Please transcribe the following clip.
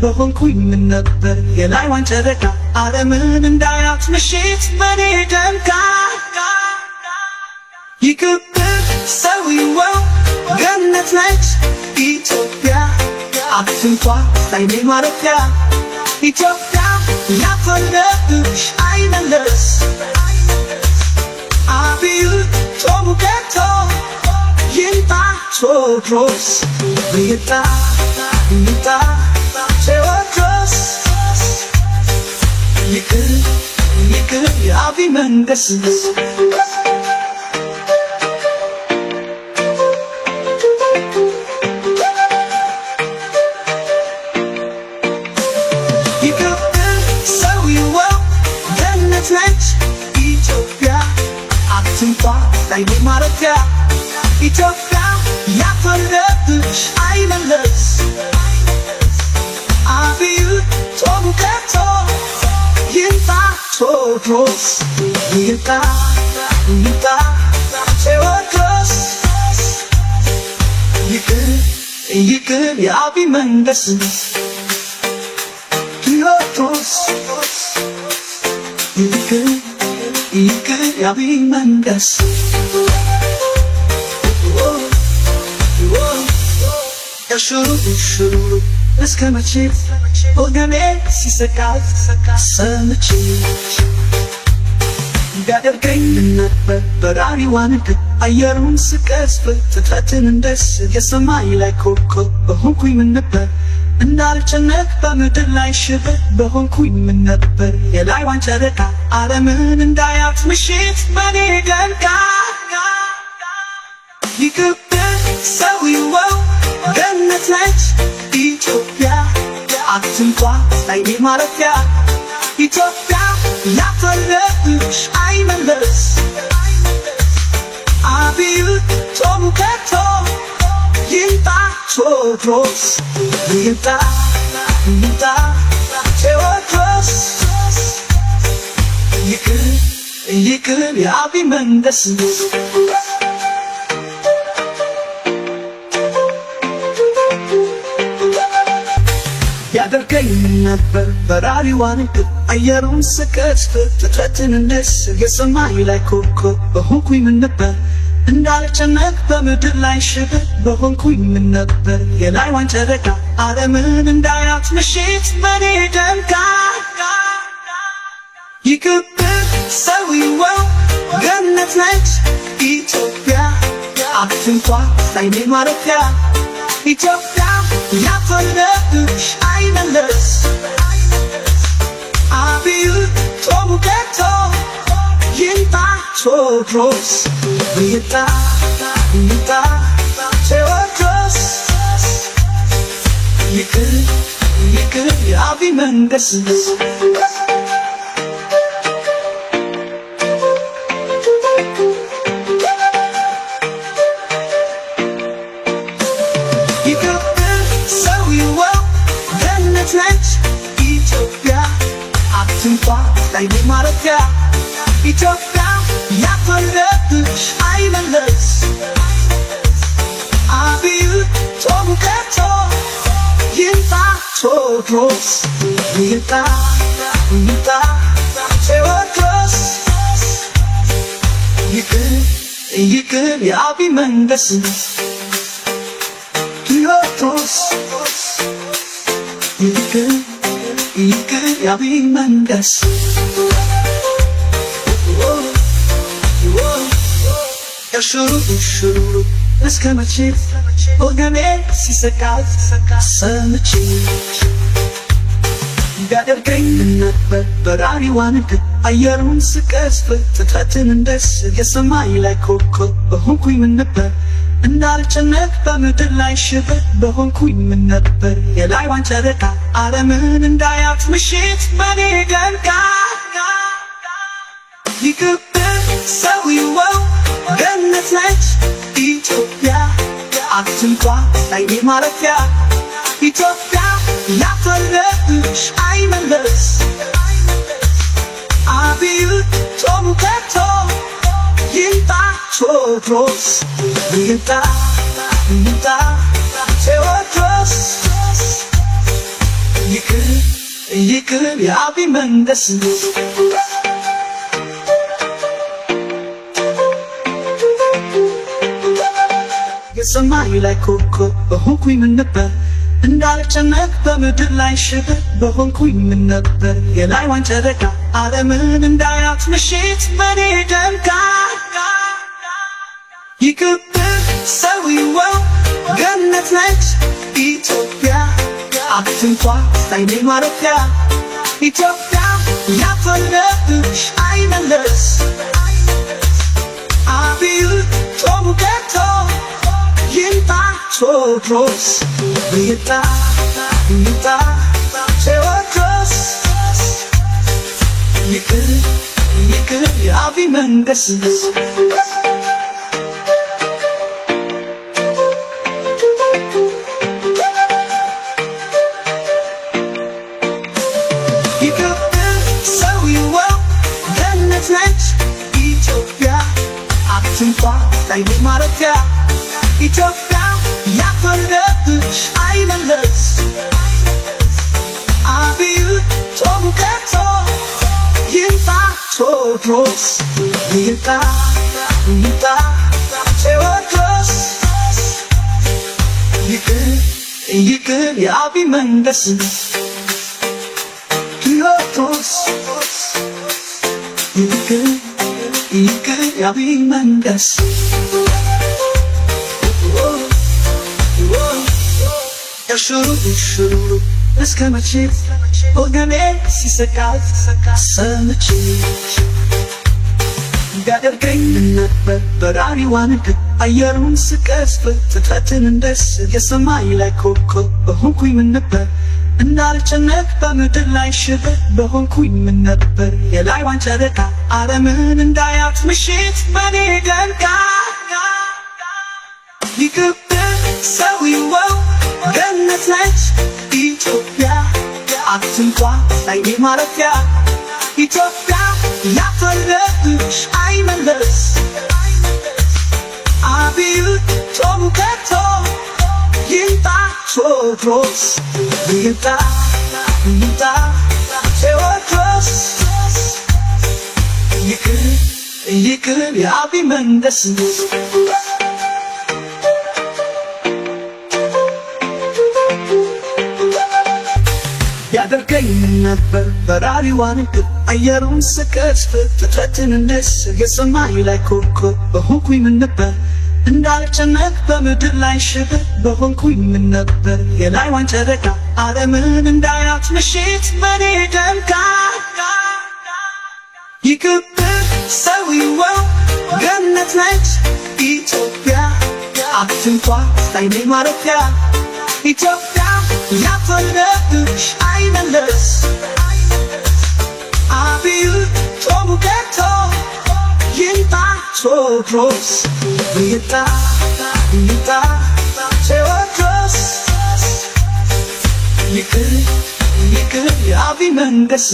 በሆንኩኝ ምን ነበር የላይዋን ጨረቃ ዓለምን እንዳያት ምሽት በኔ ደምቃ ይቅርብህ ሰውየው ገነት ነች ኢትዮጵያ አትንኳ ላይኔ ማረፊያ ኢትዮጵያ ያፈለግሽ አይመለስ አብዩ ጾሙ ገብቶ ይምጣ ቴዎድሮስ ይምጣ ይምጣ ቴዎድሮስ ይቅር ይቅር የአብይ መንገስ ኢትዮጵያ አትንኳ ላይኔ ማረፊያ ኢትዮጵያ ያፈለግሽ አይመለስ አብዩ ጾሙ ገብቶ ይምጣ ቴዎድሮስ ይምጣ ይምጣ ቴዎድሮስ ይቅር ይቅር የአብይ መንገስ ቴዎድሮስ ይቅር ይቅር የአብይ መንገስ ሹሩሩ እስከ መቼ ወገኔ ሲሰቃይ ሰምቼ ቢያደርገኝ ነበር በራሪዋን አየሩን ስቀስፍ ፍጥረትን እንደስል የሰማይ ላይ ኮከብ በሆንኩኝ ምን ነበር እንዳልጨነቅ በምድር ላይ ሽበት በሆንኩኝ ምን ነበር የላይዋን ጨረቃ ዓለምን እንዳያት ምሽት በኔ ደምቃ ይቅርብህ ሰውየው ገነት ነች ኢትዮጵያ አትንኳ ላይኔ ማረፊያ ኢትዮጵያ ያፈለግሽ አይመለስ አብዩ ጾሙ ገብቶ ይምጣ ቴዎድሮስ ይምጣ ይምጣ ቴዎድሮስ ይቅር ይቅር የአብይ መንገስ ያደርገኝ ነበር በራሪዋን አየሩን ስቀስፍ ፍጥረትን እንደስል የሰማይ ላይ ኮከብ በሆንኩኝ ምን ነበር እንዳልጨነቅ በምድር ላይ ሽበት በሆንኩኝ ምን ነበር የላይዋን ጨረቃ ዓለምን እንዳያት ምሽት በኔ ደምቃ ይቅርብህ ሰውየው ገነት ነች ኢትዮጵያ አትንኳ ላይኔ ማረፊያ ኢትዮጵያ ያፈለግሽ አይመለስ አብዩ ጾሙ ገብቶ ይምጣ ቴዎድሮስ ይምጣ ይምጣ ቴዎድሮስ ይቅር ይቅር የአብይ መንገስ ነች ኢትዮጵያ አትንኳ ላይኔ ማረፊያ ኢትዮጵያ ያፈለግሽ አይመለስ አብዩ ጾሙ ገብቶ ይምጣ ቴዎድሮስ ይምጣ ይምጣ ቴዎድሮስ ይቅር ይቅር የአብይ መንገስ ቴዎድሮስ ይቅር ይቅር የአብይ መንገስ ሹሩሩ እስከ መቼ ወገኔ ሲሰቃይ ሰምቼ ቢያደርገኝ ነበር በራሪዋን አየሩን ስቀስፍ ፍጥረትን እንደስል የሰማይ ላይ ኮከብ በሆንኩኝ ምን ነበር እንዳልጨነቅ በምድር ላይ ሽበት በሆንኩኝ ምን ነበር የላይዋን ጨረቃ ዓለምን እንዳያት ምሽት በኔ ደምቃ ይቅርብህ ሰውየው ገነት ነች ኢትዮጵያ አትንኳ ላይኔ ማረፊያ ኢትዮጵያ ያፈለግሽ አይመለስ አብዩ ጾሙ ገብቶ ይምጣ ቴዎድሮስ ይምጣ ይምጣ ቴዎድሮስ ይቅር የአቢ መንገስ የሰማይ ላይ ኮከብ በሆንኩኝ ምን ነበር እንዳልጨነቅ በምድር ላይ ሽብር በሆንኩኝ ምን ነበር የላይዋን ጨረቃ ዓለምን እንዳያት ምሽት በኔ ደምቃ ይቅር ሰዊው ገነት ነች ኢትዮጵያ አትንኳ ሳይኔ ማረፊያ ኢትዮጵያ ያፈለብሽ አይመለስ አቢል ጦሙ ገቶ ይምጣ ቴዎድሮስ ይምጣ ቴዎድሮስ ይቅር የአቢ መንገስ ኢትዮጵያ አትንኳ ሳይኔ ማረፊያ ኢትዮጵያ ያፈለብሽ አይመለስ አቢል ጦሙ ገቶ ይምጣ ቴዎድሮስ ይምጣ ቴዎድሮስ ይቅር የአቢ መንገስ ቴዎድሮስ ይቅር የአቢ መንገስ ሽሩሩ እስከ መቼ ወገኔ ሲሰቃይ ሰምቼ ያደርገኝ ነበር በራሪዋን አየሩን ስቀስፍ ፍጥረትን እንደስል የሰማይ ላይ ኮከብ በሆንኩኝ ምን ነበር እንዳልጨነቅ በምድር ላይ ሽብር በሆንኩኝ ምን ነበር የላይዋን ጨረቃ ዓለምን እንዳያት ምሽት በኔ ደምቃ ይቅር ሰዊው ገነት ነች ኢትዮጵያ አትንኳ ሳይኔ ማረፊያ ኢትዮጵያ ያፈለብሽ አይመለስ አቢል ጦሙ ገቶ ይምጣ ቴዎድሮስ ይምጣ ቴዎድሮስ ይቅር የአቢ መንገስ ያደርገኝ ነበር በራሪዋን አየሩን ስቀስፍ ፍጥረትን እንደስል የሰማይ ላይ ኮከብ በሆንኩኝ ምን ነበር እንዳልጨነቅ በምድር ላይ ሽብር በሆንኩኝ ምን ነበር የላይዋን ጨረቃ ዓለምን እንዳያት ምሽት በኔ ደምቃ ይቅር ሰዊው ገነት ነች ኢትዮጵያ አትንኳ ሳይኔ ማረፊያ ኢትዮጵያ ያፈለብሽ አይመለስ አቢል ጦሙ ገቶ ይምጣ ቴዎድሮስ ይምጣ ቴዎድሮስ ይቅር የአቢ መንገስ